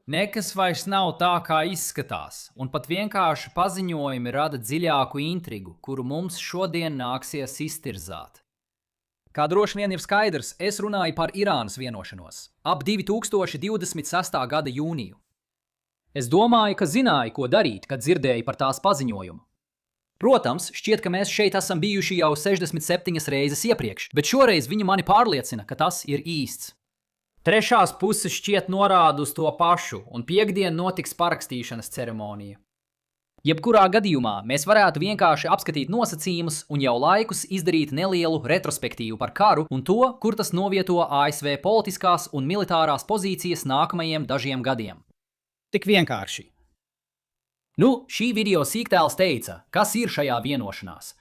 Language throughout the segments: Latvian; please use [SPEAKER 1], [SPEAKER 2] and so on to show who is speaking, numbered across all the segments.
[SPEAKER 1] Nekas vairs nav tā, kā izskatās, un pat vienkārši paziņojumi rada dziļāku intrigu, kuru mums šodien nāksies iztirzāt.
[SPEAKER 2] Kā droši vien ir skaidrs, es runāju par Irānas vienošanos ap 2026. gada jūniju. Es domāju, ka zināju, ko darīt, kad dzirdēju par tās paziņojumu. Protams, šķiet, ka mēs šeit esam bijuši jau 67 reizes iepriekš, bet šoreiz viņi mani pārliecina, ka tas ir īsts.
[SPEAKER 1] Trešās puses šķiet norāda uz to pašu, un piektdien notiks parakstīšanas ceremonija.
[SPEAKER 2] Jebkurā gadījumā mēs varētu vienkārši apskatīt nosacījumus un jau laikus izdarīt nelielu retrospektīvu par karu un to, kur tas novieto ASV politiskās un militārās pozīcijas nākamajiem dažiem gadiem.
[SPEAKER 1] Tik vienkārši.
[SPEAKER 2] Šī video sīktēls teica, kas ir šajā vienošanās.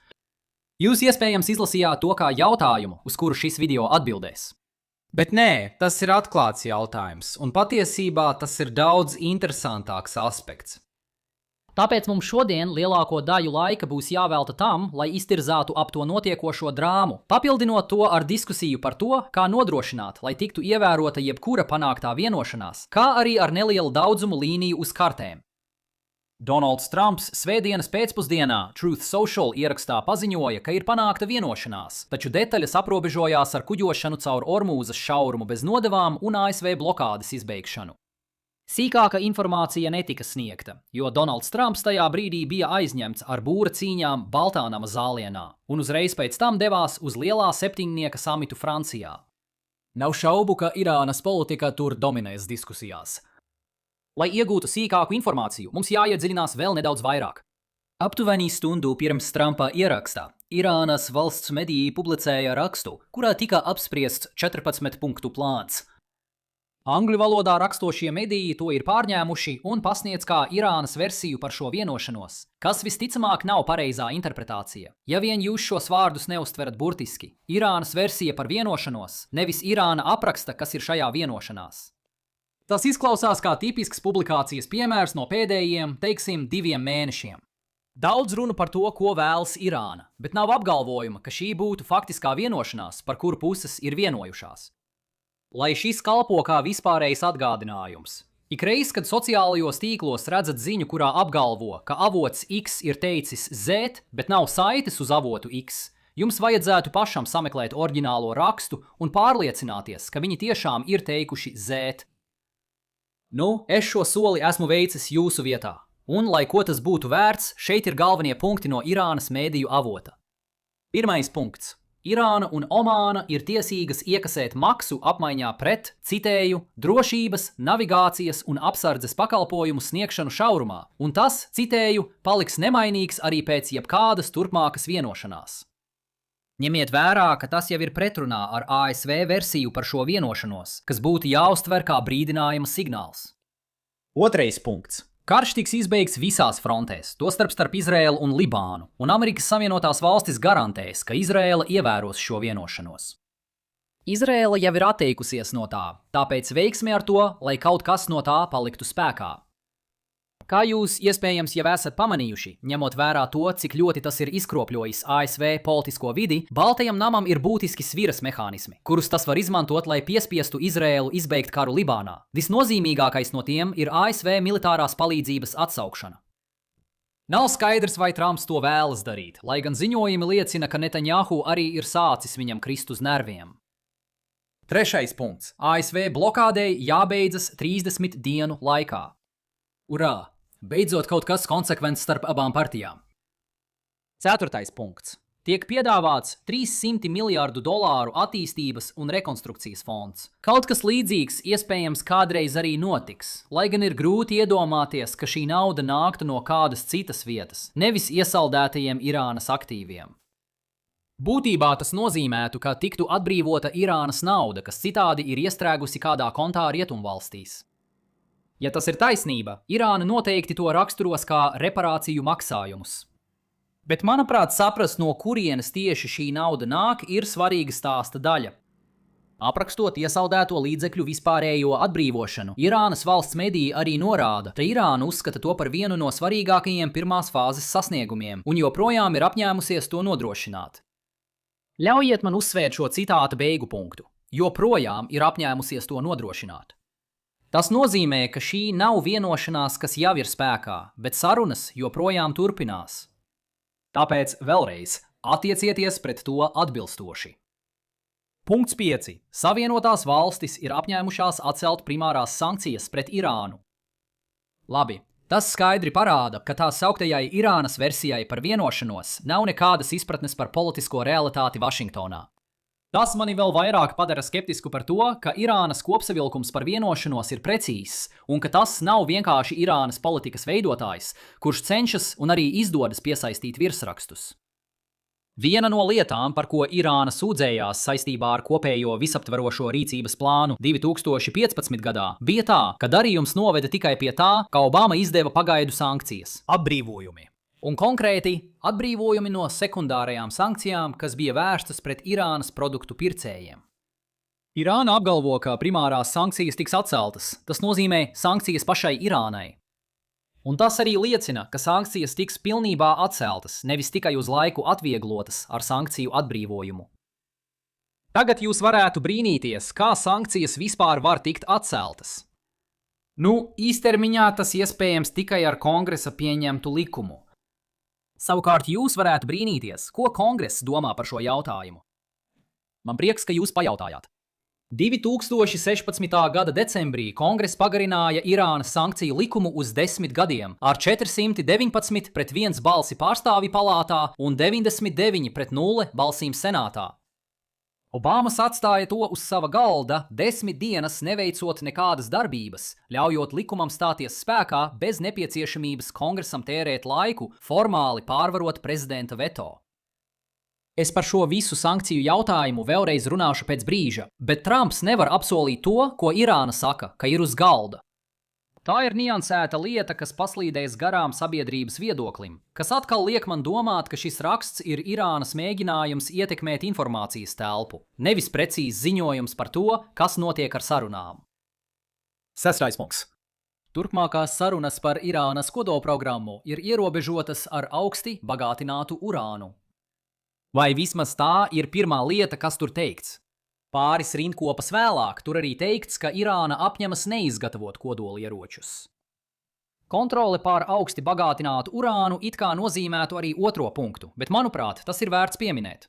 [SPEAKER 2] Jūs iespējams izlasījāt to kā jautājumu, uz kuru šis video atbildēs.
[SPEAKER 1] Bet nē, tas ir atklāts jautājums, un patiesībā tas ir daudz interesantāks aspekts.
[SPEAKER 2] Tāpēc mums šodien lielāko daļu laika būs jāvelta tam, lai iztirzātu ap to notiekošo drāmu, papildinot to ar diskusiju par to, kā nodrošināt, lai tiktu ievērota jebkura panāktā vienošanās, kā arī ar nelielu daudzumu līniju uz kartēm. Donalds Trumps svētdienas pēcpusdienā Truth Social ierakstā paziņoja, ka ir panākta vienošanās, taču detaļas aprobežojās ar kuģošanu caur Ormūzas šaurumu bez nodevām un ASV blokādes izbeigšanu. Sīkāka informācija netika sniegta, jo Donalds Trumps tajā brīdī bija aizņemts ar būra cīņām Baltānama zālienā un uzreiz pēc tam devās uz lielā septiņnieka samitu Francijā. Nav šaubu, ka Irānas politika tur dominēs diskusijās. Lai iegūtu sīkāku informāciju, mums jāiedziļinās vēl nedaudz vairāk. Aptuveni stundu pirms Trumpa ierakstā Irānas valsts mediji publicēja rakstu, kurā tika apspriests 14-punktu plāns. Angļu valodā rakstošie mediji to ir pārņēmuši un pasniedz kā Irānas versiju par šo vienošanos, kas visticamāk nav pareizā interpretācija. Ja vien jūs šos vārdus neuztverat burtiski, Irānas versija par vienošanos, nevis Irāna apraksta, kas ir šajā vienošanās. Tas izklausās kā tipisks publikācijas piemērs no pēdējiem, 2 mēnešiem. Daudz runa par to, ko vēlas Irāna, bet nav apgalvojuma, ka šī būtu faktiskā vienošanās, par kuru puses ir vienojušās. Lai šis kalpo kā vispārējs atgādinājums. Ikreiz, kad sociālajos tīklos redzat ziņu, kurā apgalvo, ka avots X ir teicis Z, bet nav saites uz avotu X, jums vajadzētu pašam sameklēt oriģinālo rakstu un pārliecināties, ka viņi tiešām ir teikuši Z. Es šo soli esmu veicis jūsu vietā, un, lai ko tas būtu vērts, šeit ir galvenie punkti no Irānas mēdīju avota. Pirmais punkts. Irāna un Omāna ir tiesīgas iekasēt maksu apmaiņā pret, citēju, drošības, navigācijas un apsardzes pakalpojumu sniegšanu šaurumā, un tas, citēju, paliks nemainīgs arī pēc jebkādas turpmākas vienošanās. Ņemiet vērā, ka tas jau ir pretrunā ar ASV versiju par šo vienošanos, kas būtu jāuztver kā brīdinājuma signāls.
[SPEAKER 1] Otrais punkts.
[SPEAKER 2] Karš tiks izbeigts visās frontēs, tostarp starp Izraēlu un Libānu, un Amerikas Savienotās valstis garantēs, ka Izraēla ievēros šo vienošanos. Izraēla jau ir atteikusies no tā, tāpēc veiksmi ar to, lai kaut kas no tā paliktu spēkā. Kā jūs iespējams jau esat pamanījuši, ņemot vērā to, cik ļoti tas ir izkropļojis ASV politisko vidi, Baltajam namam ir būtiski sviras mehānismi, kurus tas var izmantot, lai piespiestu Izraēlu izbeigt karu Libānā. Visnozīmīgākais no tiem ir ASV militārās palīdzības atsaukšana. Nav skaidrs, vai Trumps to vēlas darīt, lai gan ziņojumi liecina, ka Netanjahu arī ir sācis viņam krist uz nerviem. Trešais punkts. ASV blokādei jābeidzas 30 dienu laikā. Urā! Beidzot kaut kas konsekvents starp abām partijām. Ceturtais punkts. Tiek piedāvāts $300 miljārdu attīstības un rekonstrukcijas fonds. Kaut kas līdzīgs iespējams kādreiz arī notiks, lai gan ir grūti iedomāties, ka šī nauda nāktu no kādas citas vietas, nevis iesaldētajiem Irānas aktīviem. Būtībā tas nozīmētu, ka tiktu atbrīvota Irānas nauda, kas citādi ir iestrēgusi kādā kontā rietumvalstīs. Ja tas ir taisnība, Irāna noteikti to raksturos kā reparāciju maksājumus. Bet, manuprāt, saprast, no kurienes tieši šī nauda nāk, ir svarīga stāsta daļa. Aprakstot iesaldēto līdzekļu vispārējo atbrīvošanu, Irānas valsts mediji arī norāda, ka Irāna uzskata to par vienu no svarīgākajiem pirmās fāzes sasniegumiem un joprojām ir apņēmusies to nodrošināt. Ļaujiet man uzsvērt šo citāta beigu punktu. Joprojām ir apņēmusies to nodrošināt. Tas nozīmē, ka šī nav vienošanās, kas jau ir spēkā, bet sarunas joprojām turpinās. Tāpēc vēlreiz attiecieties pret to atbilstoši. Punkts 5. Savienotās valstis ir apņēmušās atcelt primārās sankcijas pret Irānu. Labi, tas skaidri parāda, ka tā sauktajai Irānas versijai par vienošanos nav nekādas izpratnes par politisko realitāti Vašingtonā. Tas mani vēl vairāk padara skeptisku par to, ka Irānas kopsavilkums par vienošanos ir precīzs, un ka tas nav vienkārši Irānas politikas veidotājs, kurš cenšas un arī izdodas piesaistīt virsrakstus. Viena no lietām, par ko Irāna sūdzējās saistībā ar kopējo visaptverošo rīcības plānu 2015. gadā, bija tā, ka darījums noveda tikai pie tā, ka Obama izdeva pagaidu sankcijas – atbrīvojumi. Un konkrēti atbrīvojumi no sekundārajām sankcijām, kas bija vērstas pret Irānas produktu pircējiem. Irāna apgalvo, ka primārās sankcijas tiks atceltas, tas nozīmē sankcijas pašai Irānai. Un tas arī liecina, ka sankcijas tiks pilnībā atceltas, nevis tikai uz laiku atvieglotas ar sankciju atbrīvojumu. Tagad jūs varētu brīnīties, kā sankcijas vispār var tikt atceltas.
[SPEAKER 1] Īstermiņā tas iespējams tikai ar Kongresa pieņemtu likumu.
[SPEAKER 2] Savukārt jūs varētu brīnīties, ko Kongress domā par šo jautājumu. Man prieks, ka jūs pajautājāt. 2016. gada decembrī Kongress pagarināja Irānas sankciju likumu uz 10 gadiem ar 419 pret 1 balsi pārstāvju palātā un 99 pret 0 balsīm senātā. Obamas atstāja to uz sava galda 10 dienas neveicot nekādas darbības, ļaujot likumam stāties spēkā bez nepieciešamības Kongresam tērēt laiku, formāli pārvarot prezidenta veto. Es par šo visu sankciju jautājumu vēlreiz runāšu pēc brīža, bet Trumps nevar apsolīt to, ko Irāna saka, ka ir uz galda. Tā ir niansēta lieta, kas paslīdēs garām sabiedrības viedoklim, kas atkal liek man domāt, ka šis raksts ir Irānas mēģinājums ietekmēt informācijas telpu, nevis precīzs ziņojums par to, kas notiek ar sarunām.
[SPEAKER 1] 6. punkts.
[SPEAKER 2] Turpmākās sarunas par Irānas kodolprogrammu ir ierobežotas ar augsti bagātinātu urānu. Vai vismaz tā ir pirmā lieta, kas tur teikts? Pāris rindkopas vēlāk tur arī teikts, ka Irāna apņemas neizgatavot kodolieročus. Kontrole pār augsti bagātinātu urānu it kā nozīmētu arī otro punktu, bet manuprāt, tas ir vērts pieminēt.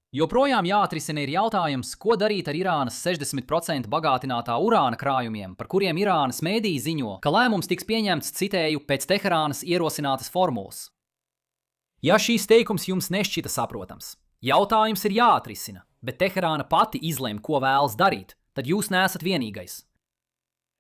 [SPEAKER 2] Joprojām jāatrisina ir jautājums, ko darīt ar Irānas 60% bagātinātā urāna krājumiem, par kuriem Irānas mēdī ziņo, ka lēmums tiks pieņemts, citēju, pēc Teherānas ierosinātas formulas. Ja šīs teikums jums nešķita saprotams, jautājums ir jāatrisina, bet Teherāna pati izlem, ko vēlas darīt, tad jūs neesat vienīgais.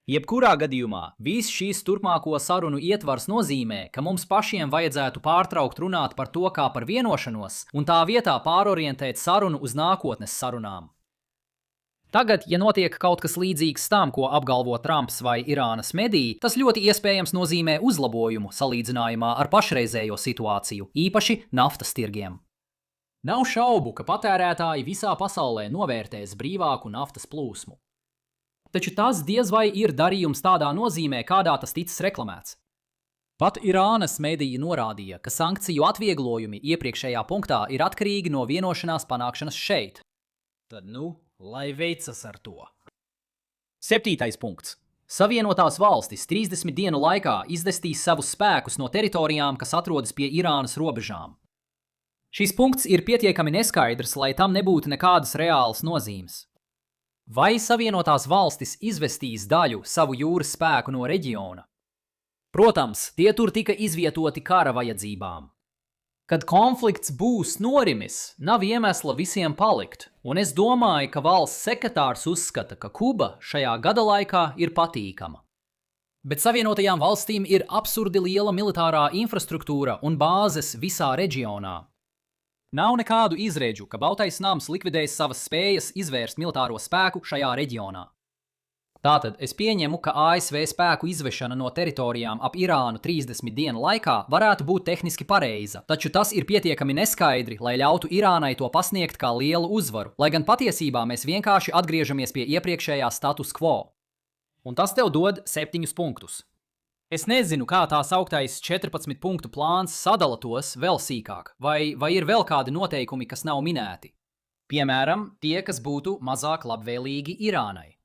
[SPEAKER 2] Jebkurā gadījumā viss šīs turpmāko sarunu ietvars nozīmē, ka mums pašiem vajadzētu pārtraukt runāt par to kā par vienošanos un tā vietā pārorientēt sarunu uz nākotnes sarunām. Tagad, ja notiek kaut kas līdzīgs tam, ko apgalvo Trumps vai Irānas mediji, tas ļoti iespējams nozīmē uzlabojumu salīdzinājumā ar pašreizējo situāciju, īpaši naftas tirgiem. Nav šaubu, ka patērētāji visā pasaulē novērtēs brīvāku naftas plūsmu. Taču tas diez vai ir darījums tādā nozīmē, kādā tas ticis reklamēts. Pat Irānas mediji norādīja, ka sankciju atvieglojumi iepriekšējā punktā ir atkarīgi no vienošanās panākšanas šeit. Tad lai veicas ar to. 7. punkts. Savienotās valstis 30 dienu laikā izdestīs savus spēkus no teritorijām, kas atrodas pie Irānas robežām. Šis punkts ir pietiekami neskaidrs, lai tam nebūtu nekādas reālas nozīmes. Vai Savienotās valstis izvestīs daļu savu jūras spēku no reģiona? Protams, tie tur tika izvietoti kara vajadzībām. Kad konflikts būs norimis, nav iemesla visiem palikt, un es domāju, ka valsts sekretārs uzskata, ka Kuba šajā gada laikā ir patīkama. Bet Savienotajām valstīm ir absurdi liela militārā infrastruktūra un bāzes visā reģionā. Nav nekādu izredzu, ka Baltais nams likvidēs savas spējas izvērst militāro spēku šajā reģionā. Tātad es pieņemu, ka ASV spēku izvešana no teritorijām ap Irānu 30 dienu laikā varētu būt tehniski pareiza, taču tas ir pietiekami neskaidri, lai ļautu Irānai to pasniegt kā lielu uzvaru, lai gan patiesībā mēs vienkārši atgriežamies pie iepriekšējā status quo. Un tas tev dod 7 punktus. Es nezinu, kā tā sauktais 14 punktu plāns sadala tos vēl sīkāk, vai ir vēl kādi noteikumi, kas nav minēti. Piemēram, tie, kas būtu mazāk labvēlīgi Irānai.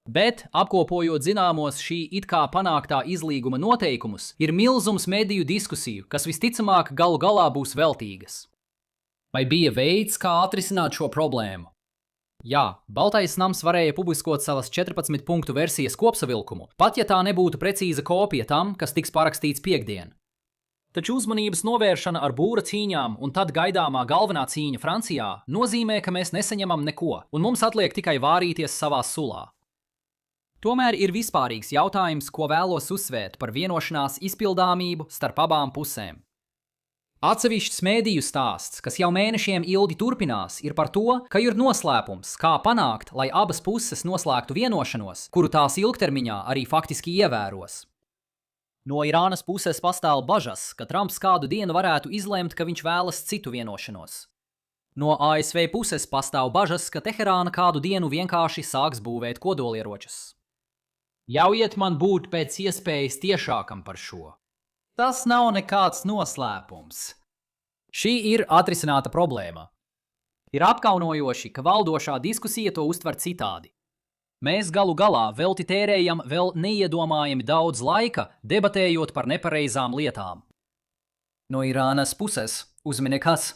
[SPEAKER 2] Bet, apkopojot zināmos šī it kā panāktā izlīguma noteikumus, ir milzums mediju diskusiju, kas visticamāk galu galā būs veltīgas. Vai bija veids, kā atrisināt šo problēmu? Jā, Baltais nams varēja publiskot savas 14 punktu versijas kopsavilkumu, pat ja tā nebūtu precīza kopija tam, kas tiks parakstīts piektdien. Taču uzmanības novēršana ar būra cīņām un tad gaidāmā galvenā cīņa Francijā nozīmē, ka mēs nesaņemam neko, un mums atliek tikai vārīties savā sulā. Tomēr ir vispārīgs jautājums, ko vēlos uzsvērt par vienošanās izpildāmību starp abām pusēm. Atsevišķs mēdīju stāsts, kas jau mēnešiem ilgi turpinās, ir par to, ka ir noslēpums, kā panākt, lai abas puses noslēgtu vienošanos, kuru tās ilgtermiņā arī faktiski ievēros. No Irānas puses pastāv bažas, ka Trumps kādu dienu varētu izlemt, ka viņš vēlas citu vienošanos. No ASV puses pastāv bažas, ka Teherāna kādu dienu vienkārši sāks būvēt kodolieročus. Ļaujiet man būt pēc iespējas tiešākam par šo. Tas nav nekāds noslēpums. Šī ir atrisināta problēma. Ir apkaunojoši, ka valdošā diskusija to uztver citādi. Mēs galu galā velti tērējam vēl neiedomājami daudz laika, debatējot par nepareizām lietām. No Irānas puses uzmini kas?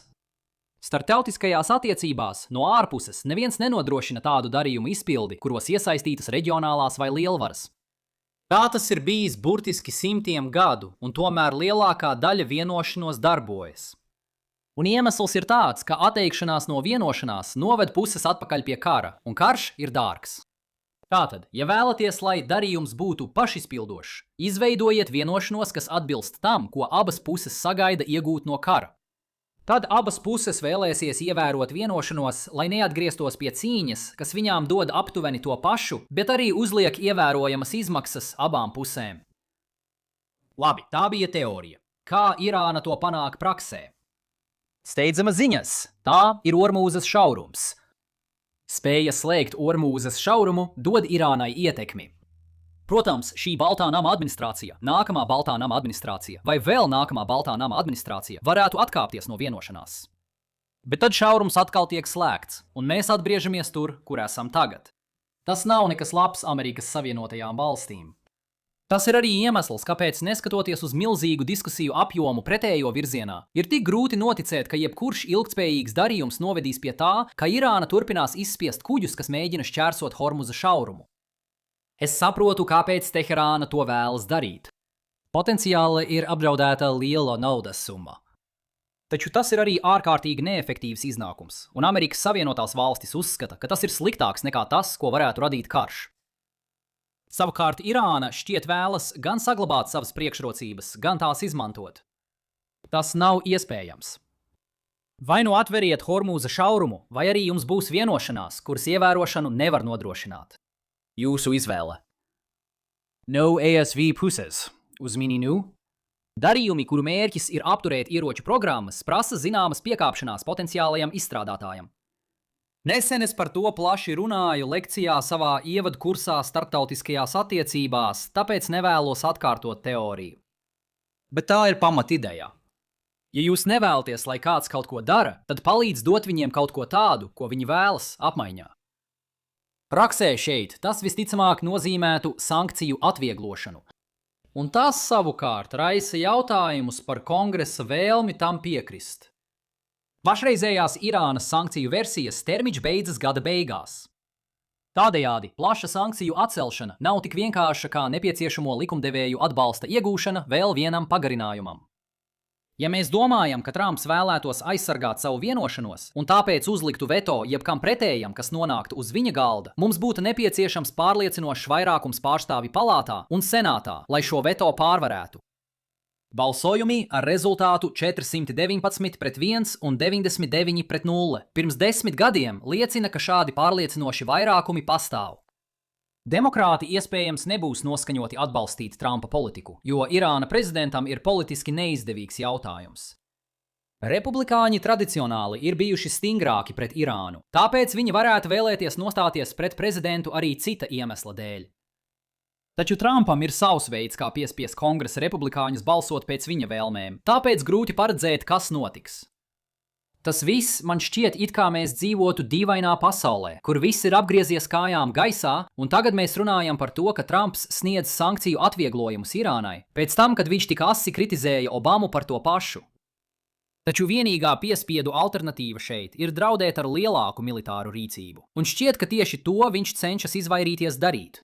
[SPEAKER 2] Starptautiskajās attiecībās no ārpuses neviens nenodrošina tādu darījumu izpildi, kuros iesaistītas reģionālās vai lielvaras. Tā tas ir bijis burtiski simtiem gadu, un tomēr lielākā daļa vienošanos darbojas. Un iemesls ir tāds, ka atteikšanās no vienošanās noved puses atpakaļ pie kara, un karš ir dārgs. Tātad, ja vēlaties, lai darījums būtu pašizpildošs, izveidojiet vienošanos, kas atbilst tam, ko abas puses sagaida iegūt no kara. Tad abas puses vēlēsies ievērot vienošanos, lai neatgrieztos pie cīņas, kas viņām dod aptuveni to pašu, bet arī uzliek ievērojamas izmaksas abām pusēm. Labi, tā bija teorija. Kā Irāna to panāk praksē? Steidzama ziņas. Tā ir Ormūzas šaurums. Spēja slēgt Ormūzas šaurumu dod Irānai ietekmi. Protams, šī Baltā nama administrācija, nākamā Baltā nama administrācija vai vēl nākamā Baltā nama administrācija varētu atkāpties no vienošanās. Bet tad šaurums atkal tiek slēgts, un mēs atgriežamies tur, kur esam tagad. Tas nav nekas labs Amerikas Savienotajām valstīm. Tas ir arī iemesls, kāpēc, neskatoties uz milzīgu diskusiju apjomu pretējo virzienā, ir tik grūti noticēt, ka jebkurš ilgtspējīgs darījums novedīs pie tā, ka Irāna turpinās izspiest kuģus, kas mēģina šķērsot Hormuza šaurumu. Es saprotu, kāpēc Teherāna to vēlas darīt. Potenciāli ir apdraudēta liela naudas summa. Taču tas ir arī ārkārtīgi neefektīvs iznākums, un Amerikas Savienotās valstis uzskata, ka tas ir sliktāks nekā tas, ko varētu radīt karš. Savukārt Irāna šķiet vēlas gan saglabāt savas priekšrocības, gan tās izmantot. Tas nav iespējams. Vai nu atveriet Hormūza šaurumu, vai arī jums būs vienošanās, kuras ievērošanu nevar nodrošināt. Jūsu izvēle. No ASV puses. Uzmini nu? Darījumi, kuru mērķis ir apturēt ieroču programmas, prasa zināmas piekāpšanās potenciālajam izstrādātājam. Nesen es par to plaši runāju lekcijā savā ievadu kursā starptautiskajās attiecībās, tāpēc nevēlos atkārtot teoriju. Bet tā ir pamatideja. Ja jūs nevēlaties, lai kāds kaut ko dara, tad palīdz dot viņiem kaut ko tādu, ko viņi vēlas apmaiņā. Praksē šeit tas visticamāk nozīmētu sankciju atvieglošanu. Un tas savukārt raisa jautājumus par kongresa vēlmi tam piekrist. Pašreizējās Irānas sankciju versijas termiņš beidzas gada beigās. Tādējādi plaša sankciju atcelšana nav tik vienkārša kā nepieciešamo likumdevēju atbalsta iegūšana vēl vienam pagarinājumam. Ja mēs domājam, ka Trumps vēlētos aizsargāt savu vienošanos un tāpēc uzliktu veto jebkam pretējam, kas nonāktu uz viņa galda, mums būtu nepieciešams pārliecinošs vairākums pārstāvju palātā un senātā, lai šo veto pārvarētu. Balsojumi ar rezultātu 419-1 un 99-0 pirms 10 gadiem liecina, ka šādi pārliecinoši vairākumi pastāv. Demokrāti iespējams nebūs noskaņoti atbalstīt Trumpa politiku, jo Irāna prezidentam ir politiski neizdevīgs jautājums. Republikāņi tradicionāli ir bijuši stingrāki pret Irānu, tāpēc viņi varētu vēlēties nostāties pret prezidentu arī cita iemesla dēļ. Taču Trumpam ir savs veids, kā piespiest kongresa republikāņus balsot pēc viņa vēlmēm, tāpēc grūti paredzēt, kas notiks. Tas viss man šķiet, it kā mēs dzīvotu dīvainā pasaulē, kur viss ir apgriezies kājām gaisā, un tagad mēs runājam par to, ka Trumps sniedz sankciju atvieglojumus Irānai, pēc tam, kad viņš tik asi kritizēja Obamu par to pašu. Taču vienīgā piespiedu alternatīva šeit ir draudēt ar lielāku militāru rīcību, un šķiet, ka tieši to viņš cenšas izvairīties darīt.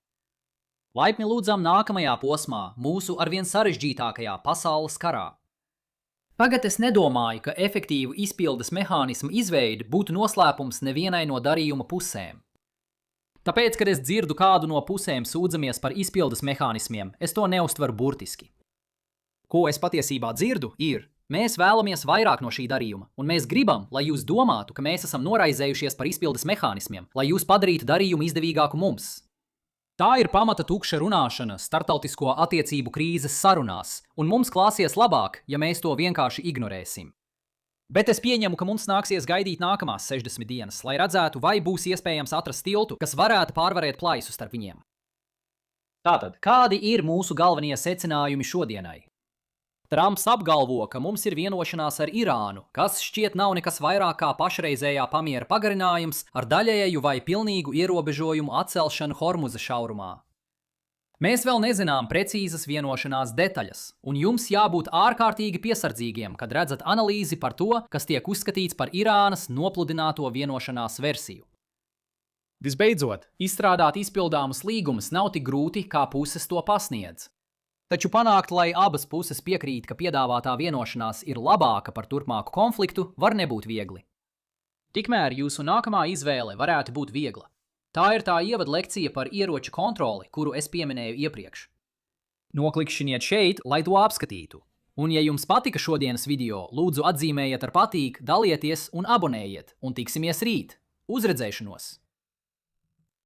[SPEAKER 2] Laipni lūdzam nākamajā posmā, mūsu arvien sarežģītākajā pasaules karā. Tagad es nedomāju, ka efektīvu izpildes mehānismu izveide būtu noslēpums nevienai no darījuma pusēm. Tāpēc, kad es dzirdu kādu no pusēm sūdzamies par izpildes mehānismiem, es to neuztveru burtiski. Ko es patiesībā dzirdu, ir: mēs vēlamies vairāk no šī darījuma, un mēs gribam, lai jūs domātu, ka mēs esam noraizējušies par izpildes mehānismiem, lai jūs padarītu darījumu izdevīgāku mums. Tā ir pamata tukša runāšana starptautisko attiecību krīzes sarunās, un mums klāsies labāk, ja mēs to vienkārši ignorēsim. Bet es pieņemu, ka mums nāksies gaidīt nākamās 60 dienas, lai redzētu, vai būs iespējams atrast tiltu, kas varētu pārvarēt plaisu starp viņiem. Tātad, kādi ir mūsu galvenie secinājumi šodienai? Trumps apgalvo, ka mums ir vienošanās ar Irānu, kas šķiet nav nekas vairāk kā pašreizējā pamiera pagarinājums ar daļēju vai pilnīgu ierobežojumu atcelšanu Hormuza šaurumā. Mēs vēl nezinām precīzas vienošanās detaļas, un jums jābūt ārkārtīgi piesardzīgiem, kad redzat analīzi par to, kas tiek uzskatīts par Irānas nopludināto vienošanās versiju. Visbeidzot, izstrādāt izpildāmus līgumus nav tik grūti, kā puses to pasniedz. Taču panākt, lai abas puses piekrīt, ka piedāvātā vienošanās ir labāka par turpmāku konfliktu, var nebūt viegli. Tikmēr jūsu nākamā izvēle varētu būt viegla. Tā ir tā ievada lekcija par ieroču kontroli, kuru es pieminēju iepriekš. Noklikšķiniet šeit, lai to apskatītu. Un ja jums patika šodienas video, lūdzu atzīmējiet ar patīk, dalieties un abonējiet, un tiksimies rīt. Uz redzēšanos!